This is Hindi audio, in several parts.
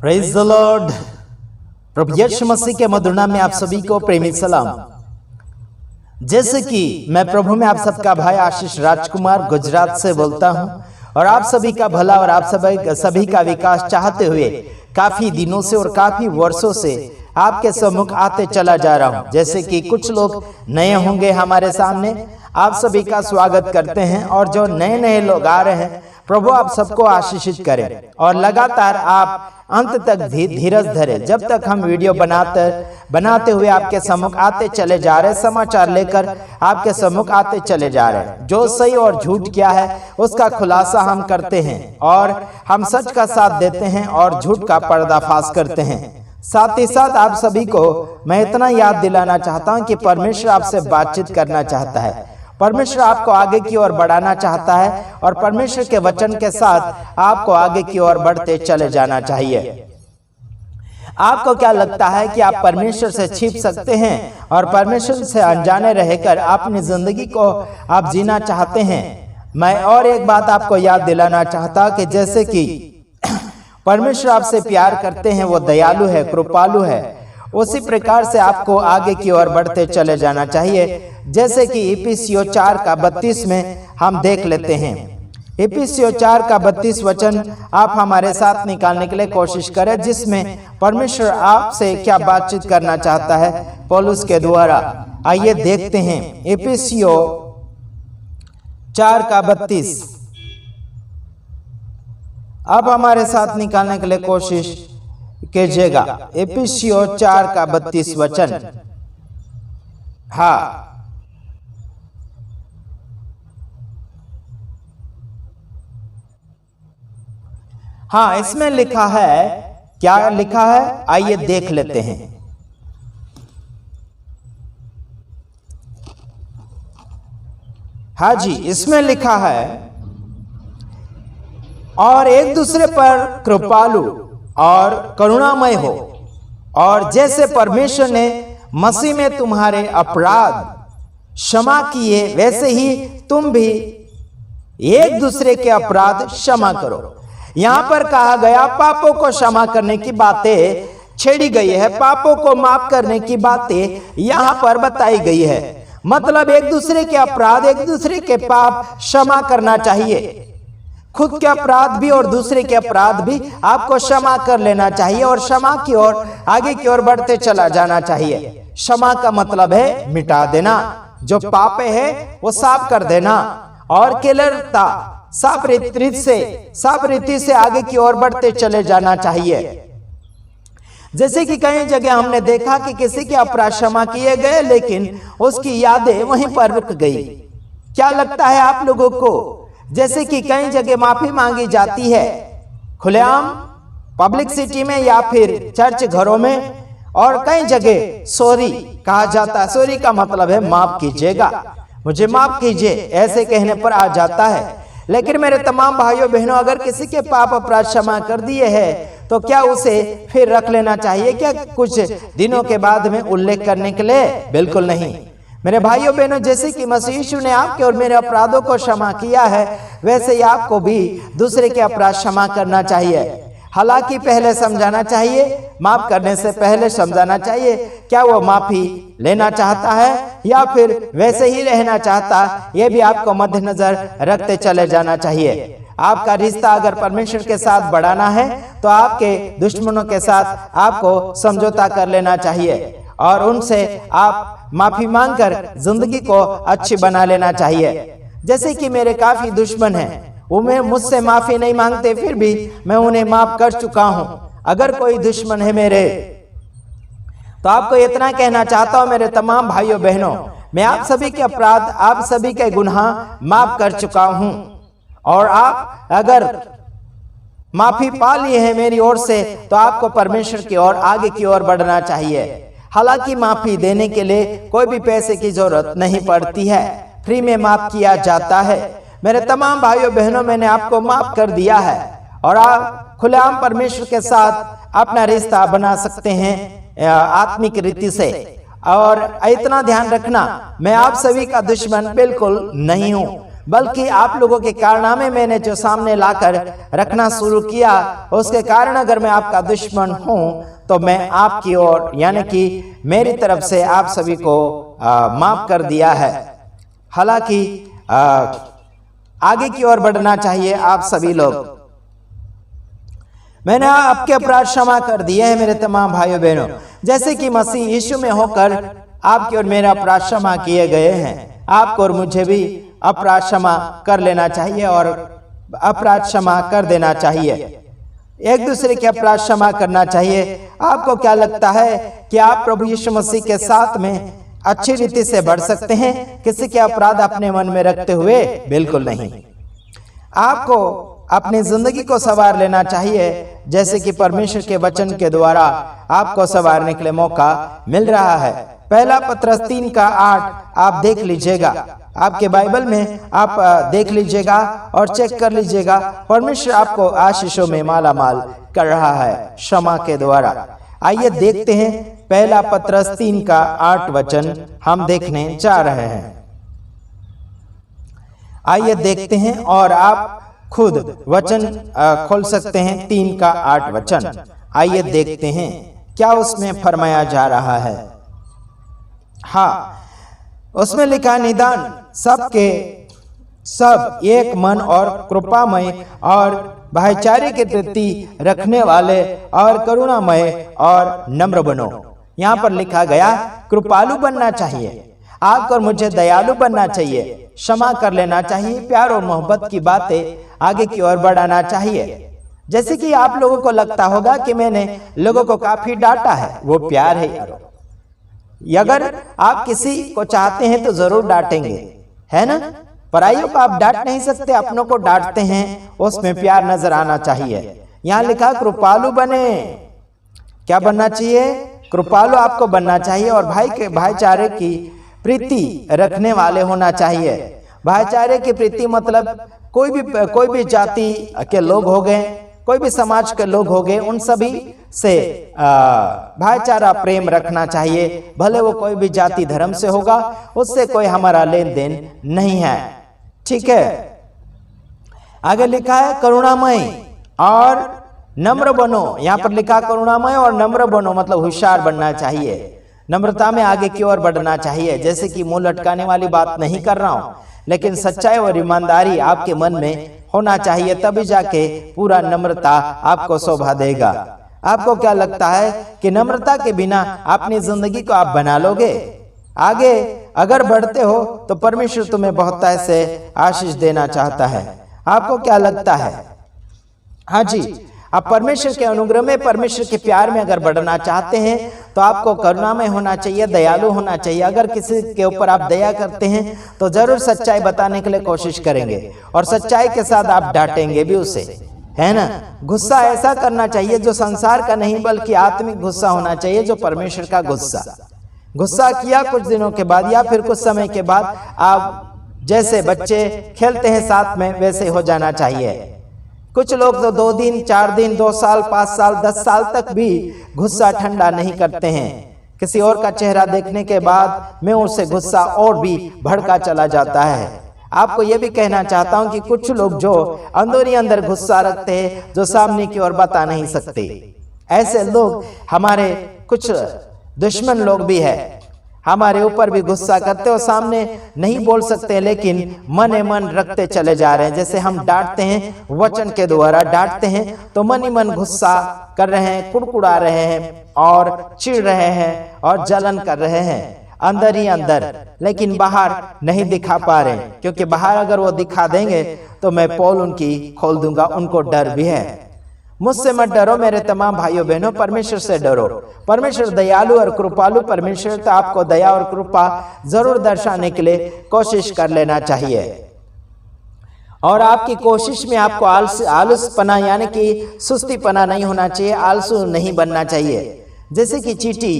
Praise the Lord. प्रभु यीशु मसीह के मधुर नाम में आप सभी को प्रेमी सलाम। जैसे कि मैं प्रभु में आप सबका भाई आशीष राजकुमार गुजरात से बोलता हूं और आप सभी का भला और आप सभी का विकास चाहते हुए काफी दिनों से और काफी वर्षों से आपके सम्मुख आते चला जा रहा हूं। जैसे कि कुछ लोग नए होंगे हमारे सामने, आप सभी का स्वागत करते हैं और जो नए नए लोग आ रहे हैं प्रभु आप सबको आशीषित करें और लगातार आप अंत तक धीरज धरे जब तक हम वीडियो बनाते हुए आपके सम्मुख आते चले जा रहे, समाचार लेकर आपके सम्मुख आते चले जा रहे हैं। जो सही और झूठ क्या है उसका खुलासा हम करते हैं और हम सच का साथ देते हैं और झूठ का पर्दाफाश करते हैं। साथ ही साथ आप सभी को मैं इतना याद दिलाना चाहता हूं कि परमेश्वर आपसे बातचीत करना चाहता है, परमेश्वर आपको आगे की ओर बढ़ाना चाहता है और परमेश्वर के वचन के साथ आपको आगे की ओर बढ़ते चले जाना चाहिए। आपको क्या लगता है कि आप परमेश्वर से छिप सकते हैं और परमेश्वर से अनजाने रहकर अपनी जिंदगी को आप जीना चाहते हैं? मैं और एक बात आपको याद दिलाना चाहता कि जैसे कि परमेश्वर आपसे प्यार करते हैं, वो दयालु है, कृपालु है, उसी प्रकार से आपको आगे की ओर बढ़ते चले जाना चाहिए। जैसे कि इफिसियों 4:32 में हम देख लेते हैं। इफिसियों 4:32 वचन आप हमारे साथ निकालने के लिए कोशिश करें, जिसमें परमेश्वर आपसे क्या बातचीत करना चाहता है पौलुस के द्वारा। आइए देखते हैं इफिसियों 4:32। अब हमारे साथ निकालने के लिए कोशिश कीजिएगा। इफिसियों 4:32 वचन। हाँ, इसमें लिखा है, क्या लिखा है आइए देख लेते हैं। हाँ जी, इसमें लिखा है और एक दूसरे पर कृपालु और करुणामय हो, और जैसे परमेश्वर ने मसीह में तुम्हारे अपराध क्षमा किए वैसे ही तुम भी एक दूसरे के अपराध क्षमा करो। यहां पर कहा गया पापों को क्षमा करने की बातें छेड़ी गई है, पापों को माफ करने की बातें यहां पर बताई गई है। मतलब एक दूसरे के अपराध, एक दूसरे के पाप क्षमा करना चाहिए। खुद के अपराध भी और दूसरे के अपराध भी आपको क्षमा कर लेना चाहिए और क्षमा की ओर आगे की ओर बढ़ते चला जाना चाहिए। क्षमा का मतलब है मिटा देना, जो पाप है वो साफ कर देना और केलरता साफ रीति से आगे की ओर बढ़ते चले जाना चाहिए। जैसे कि कई जगह हमने देखा कि किसी के अपराध क्षमा किए गए लेकिन उसकी यादें वहीं पर रुक गई। क्या लगता है आप लोगों को? जैसे कि कई जगह माफी मांगी जाती है खुलेआम पब्लिक सिटी में या फिर चर्च घरों में, और कई जगह सॉरी कहा जाता है। सॉरी का मतलब है माफ कीजिएगा, मुझे माफ कीजिए, ऐसे कहने पर आ जाता है। लेकिन मेरे तमाम भाइयों बहनों, अगर किसी के पाप अपराध क्षमा कर दिए हैं तो क्या उसे फिर रख लेना चाहिए क्या कुछ दिनों के बाद में उल्लेख करने के लिए? बिल्कुल नहीं। मेरे भाइयों बहनों, जैसे कि मसीह यीशु ने आपके और मेरे अपराधों को क्षमा किया है वैसे ही आपको भी दूसरे के अपराध क्षमा करना चाहिए। हालांकि पहले समझाना चाहिए, माफ करने से पहले समझाना चाहिए क्या वो माफी लेना चाहता है या फिर वैसे ही रहना चाहता, ये भी आपको मद्देनजर रखते चले जाना चाहिए। आपका रिश्ता अगर परमेश्वर के साथ बढ़ाना है तो आपके दुश्मनों के साथ आपको समझौता कर लेना चाहिए और उनसे आप माफी मांगकर जिंदगी को अच्छी बना लेना चाहिए। जैसे कि मेरे काफी दुश्मन हैं, वो मुझसे माफी नहीं मांगते, फिर भी मैं उन्हें माफ कर चुका हूं। अगर कोई दुश्मन है मेरे, तो आपको इतना कहना चाहता हूं मेरे तमाम भाइयों बहनों, मैं आप सभी के अपराध, आप सभी के गुनाह माफ कर चुका हूं और आप अगर माफी पा लिए हैं मेरी ओर से तो आपको परमेश्वर की ओर आगे की ओर बढ़ना चाहिए। हालांकि माफी देने के लिए कोई भी पैसे की जरूरत नहीं पड़ती है, फ्री में माफ किया जाता है। मेरे तमाम भाइयों बहनों, मैंने आपको माफ कर दिया है और आप खुलेआम परमेश्वर के साथ अपना रिश्ता बना सकते हैं आत्मिक रीति से। और इतना ध्यान रखना, मैं आप सभी का दुश्मन बिल्कुल नहीं हूं। बल्कि आप लोगों के कारनामे मैंने जो सामने लाकर रखना शुरू किया, उसके कारण अगर मैं आपका दुश्मन हूं तो मैं आपकी ओर यानी कि मेरी तरफ से आप सभी को माफ कर दिया है। हालांकि आगे की ओर बढ़ना चाहिए आप सभी लोग। मैंने आपके अपराध क्षमा कर दिए हैं मेरे तमाम भाइयों बहनों, जैसे कि मसीह यीशु में होकर आपकी और मेरा अपराध क्षमा किए गए हैं। आपको और मुझे भी अपराध क्षमा कर लेना चाहिए और अपराध क्षमा कर देना चाहिए, एक दूसरे के अपराध क्षमा करना चाहिए। आपको क्या लगता है कि आप प्रभु यीशु मसीह के साथ में अच्छी रीति से बढ़ सकते हैं किसी के अपराध अपने मन में रखते हुए? बिल्कुल नहीं। आपको अपनी जिंदगी को संवार लेना चाहिए, जैसे कि परमेश्वर के वचन के द्वारा आपको संवारने के लिए मौका मिल रहा है। पहला पत्रस 3:8 आप देख लीजिएगा, आपके बाइबल में आप देख लीजिएगा और चेक कर लीजिएगा। परमेश्वर आपको आशीषों में माला माल कर रहा है क्षमा के द्वारा। आइए देखते हैं पहला पत्रस 3:8 वचन हम देखने जा रहे हैं। आइए देखते हैं और आप खुद वचन खोल सकते हैं। 3:8 वचन आइए देखते हैं क्या उसमें फरमाया जा रहा है। हाँ, उसमें लिखा, निदान सबके सब एक मन और कृपामय और भाईचारे के प्रति रखने वाले और करुणामय और नम्र बनो। यहाँ पर लिखा गया कृपालु बनना चाहिए, आपको और मुझे दयालु बनना चाहिए, क्षमा कर लेना चाहिए, प्यार और मोहब्बत की बातें आगे की ओर बढ़ाना चाहिए। जैसे कि आप लोगों को लगता होगा कि मैंने लोगों को काफी डांटा है, वो प्यार है यारो। अगर आप किसी को चाहते हैं तो जरूर डांटेंगे, है ना? पराइयों को आप डांट नहीं सकते, अपनों को डांटते हैं, उसमें प्यार नजर आना चाहिए। यहाँ लिखा कृपालु बने। क्या बनना चाहिए? कृपालु आपको बनना चाहिए और भाईचारे की प्रीति रखने वाले होना चाहिए। भाईचारे की प्रीति मतलब कोई भी जाति के लोग हो गए, कोई भी समाज के लोग हो गए, उन सभी से भाईचारा प्रेम रखना चाहिए। भले वो कोई भी जाति धर्म से होगा, उससे कोई हमारा लेन देन नहीं है। ठीक है, आगे लिखा है करुणामय और नम्र बनो। यहाँ पर लिखा करुणामय और नम्र बनो मतलब होशियार बनना चाहिए, नम्रता में आगे की ओर बढ़ना चाहिए। जैसे कि मुंह लटकाने वाली बात नहीं कर रहा हूं, लेकिन सच्चाई और ईमानदारी आपके मन में होना चाहिए, तभी जाके पूरा नम्रता आपको शोभा देगा। आपको क्या लगता है कि नम्रता के बिना अपनी जिंदगी को आप बना लोगे? आगे अगर बढ़ते हो तो परमेश्वर तुम्हें बहुत ऐसे आशीष देना चाहता है। आपको क्या लगता है? हाँ जी, आप परमेश्वर के अनुग्रह में, परमेश्वर के प्यार में अगर बढ़ना चाहते हैं तो आपको करुणामय होना चाहिए, दयालु होना चाहिए। अगर किसी के ऊपर आप दया करते हैं तो जरूर सच्चाई बताने के लिए कोशिश करेंगे और सच्चाई के साथ आप डांटेंगे भी उसे, है ना? गुस्सा ऐसा करना चाहिए जो संसार का नहीं बल्कि आत्मिक गुस्सा होना चाहिए, जो परमेश्वर का गुस्सा किया कुछ दिनों के बाद या फिर कुछ समय के बाद आप जैसे बच्चे खेलते हैं साथ में, वैसे हो जाना चाहिए। कुछ लोग तो 2 दिन 4 दिन 2 साल 5 साल 10 साल तक भी गुस्सा ठंडा नहीं करते हैं। किसी और का चेहरा देखने के बाद में उसे गुस्सा और भी भड़का चला जाता है। आपको यह भी कहना चाहता हूं कि कुछ लोग जो अंदर ही अंदर गुस्सा रखते हैं, जो सामने की ओर बता नहीं सकते, ऐसे लोग हमारे कुछ दुश्मन लोग भी है, हमारे ऊपर भी गुस्सा करते हो, सामने नहीं बोल सकते लेकिन मन ही मन रखते चले जा रहे हैं। जैसे हम डांटते हैं, वचन के द्वारा डांटते हैं तो मन ही मन गुस्सा कर रहे हैं, कुड़कुड़ा रहे हैं और चिढ़ रहे हैं और जलन कर रहे हैं अंदर ही अंदर, लेकिन बाहर नहीं दिखा पा रहे, क्योंकि बाहर अगर वो दिखा देंगे तो मैं पोल उनकी खोल दूंगा। उनको डर भी है। मुझसे मत डरो मेरे तमाम भाइयों बहनों, परमेश्वर से डरो। परमेश्वर दयालु और कृपालु परमेश्वर, तो आपको दया और कृपा जरूर दर्शाने के लिए कोशिश कर लेना चाहिए। और आपकी कोशिश में आपको आलसपना यानी कि सुस्तीपना नहीं होना चाहिए, आलसू नहीं बनना चाहिए। जैसे कि चींटी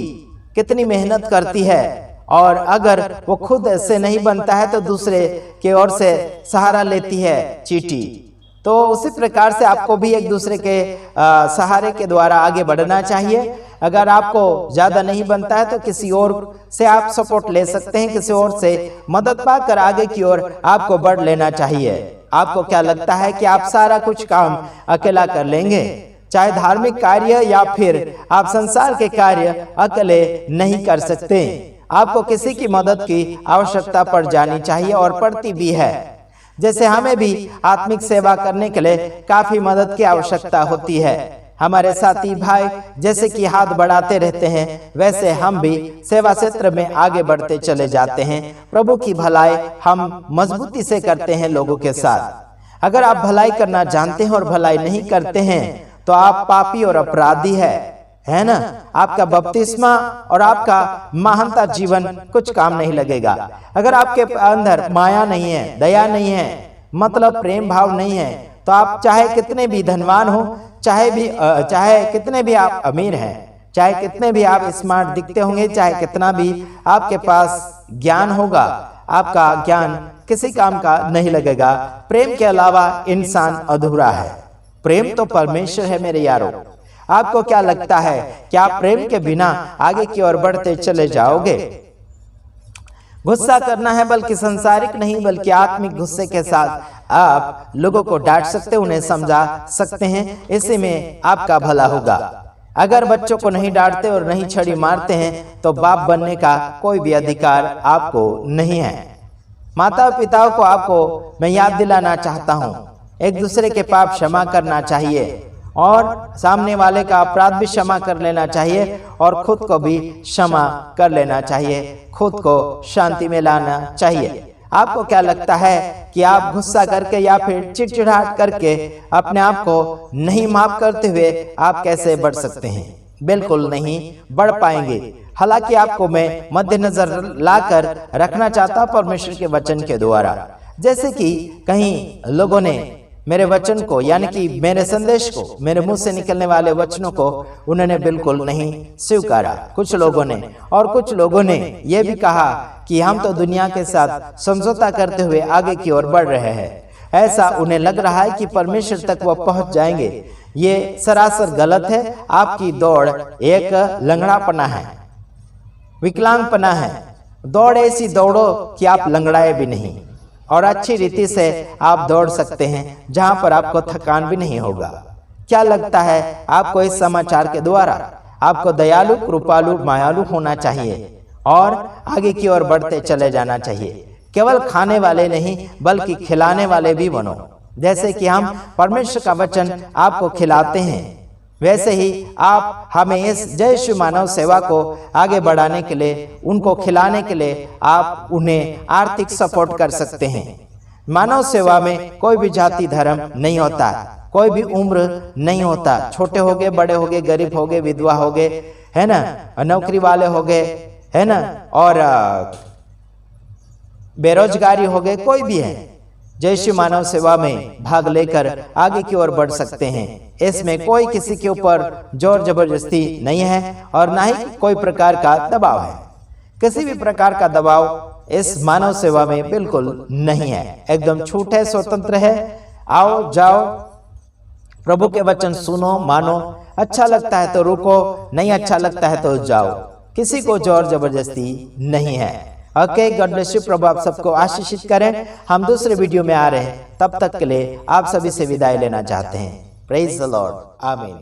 कितनी मेहनत करती है और अगर वो खुद से नहीं बनता है तो दूसरे की ओर से सहारा लेती है चींटी, तो उसी प्रकार से आपको भी एक दूसरे के सहारे के द्वारा आगे बढ़ना चाहिए। अगर आपको ज्यादा नहीं बनता है तो किसी और से आप सपोर्ट ले सकते हैं, किसी और से मदद पाकर आगे की ओर आपको बढ़ लेना चाहिए। आपको क्या लगता है कि आप सारा कुछ काम अकेला कर लेंगे? चाहे धार्मिक कार्य या फिर आप संसार के कार्य अकेले नहीं कर सकते। आपको किसी की मदद की आवश्यकता पड़ जानी चाहिए और पड़ती भी है। जैसे हमें भी आत्मिक सेवा करने के लिए काफी मदद की आवश्यकता होती है। हमारे साथी भाई जैसे कि हाथ बढ़ाते रहते हैं, वैसे हम भी सेवा क्षेत्र में आगे बढ़ते चले जाते हैं। प्रभु की भलाई हम मजबूती से करते हैं लोगों के साथ। अगर आप भलाई करना जानते हैं और भलाई नहीं करते हैं तो आप पापी और अपराधी है ना। आपका बपतिस्मा और आपका महानता जीवन कुछ काम नहीं लगेगा। अगर आपके अंदर माया नहीं है, दया नहीं है, मतलब प्रेम भाव नहीं है, तो आप चाहे कितने भी धनवान हो, चाहे कितने भी आप अमीर हैं, चाहे कितने भी आप स्मार्ट दिखते होंगे, चाहे कितना भी आपके पास ज्ञान होगा, आपका ज्ञान किसी काम का नहीं लगेगा। प्रेम के अलावा इंसान अधूरा है। प्रेम तो परमेश्वर है मेरे यारों। आपको क्या लगता है कि आप प्रेम के बिना आगे की ओर बढ़ते चले जाओगे? गुस्सा करना है, बल्कि संसारिक नहीं बल्कि आत्मिक गुस्से के साथ आप लोगों को डांट सकते, उन्हें समझा सकते हैं। इसी में आपका भला होगा। अगर बच्चों को नहीं डांटते और नहीं छड़ी मारते हैं तो बाप बनने का कोई भी अधिकार आपको नहीं है। माता पिताओं को आपको मैं याद दिलाना चाहता हूँ, एक दूसरे के पाप क्षमा करना चाहिए और सामने वाले का अपराध भी क्षमा कर लेना चाहिए और खुद को भी क्षमा कर लेना चाहिए, खुद को शांति में लाना चाहिए। आपको क्या लगता है कि आप गुस्सा करके या फिर चिड़चिड़ाहट करके अपने आप को नहीं माफ करते हुए आप कैसे बढ़ सकते हैं? बिल्कुल नहीं बढ़ पाएंगे। हालांकि आपको मैं मद्देनजर लाकर रखना चाहता परमेश्वर के वचन के द्वारा। जैसे कि कहीं लोगों ने मेरे वचन को, यानी कि मेरे संदेश को, मेरे मुंह से निकलने वाले वचनों को उन्होंने बिल्कुल नहीं स्वीकारा, कुछ लोगों ने। और कुछ लोगों ने यह भी कहा कि हम तो दुनिया के साथ समझौता करते हुए आगे की ओर बढ़ रहे हैं। ऐसा उन्हें लग रहा है कि परमेश्वर तक वह पहुंच जाएंगे। ये सरासर गलत है। आपकी दौड़ एक लंगड़ापना है, विकलांगपना है। दौड़ ऐसी दौड़ो कि आप लंगड़ाए भी नहीं और अच्छी रीति से आप दौड़ सकते हैं जहां पर आपको थकान भी नहीं होगा। क्या लगता है आपको इस समाचार के द्वारा? आपको दयालु, कृपालु, मायालु होना चाहिए और आगे की ओर बढ़ते चले जाना चाहिए। केवल खाने वाले नहीं बल्कि खिलाने वाले भी बनो। जैसे कि हम परमेश्वर का वचन आपको खिलाते हैं, वैसे ही आप हमें इस जय यीशु मानव सेवा को आगे बढ़ाने के लिए, उनको खिलाने के लिए आप उन्हें आर्थिक सपोर्ट कर सकते हैं। मानव सेवा में कोई भी जाति धर्म नहीं होता, कोई भी उम्र नहीं होता। छोटे हो गए, बड़े हो गए, गरीब हो गए, विधवा हो गए, है ना, नौकरी वाले हो गए, है ना, और बेरोजगारी हो गए, कोई भी है। जय यीशु मानव सेवा में भाग लेकर आगे की ओर बढ़ सकते हैं। इसमें कोई किसी के ऊपर जोर जबरदस्ती नहीं है और ना ही कोई प्रकार का दबाव है। किसी भी प्रकार का दबाव इस मानव सेवा में बिल्कुल नहीं है। एकदम छूट है, स्वतंत्र है। आओ जाओ, प्रभु के वचन सुनो, मानो। अच्छा लगता है तो रुको, नहीं अच्छा लगता है तो जाओ। किसी को जोर जबरदस्ती नहीं है। Okay, God bless you. प्रभु आप सबको आशीषित करें। हम दूसरे वीडियो में आ रहे हैं, तब तक के लिए आप सभी से विदाई लेना चाहते हैं। प्रेज द लॉर्ड, आमीन।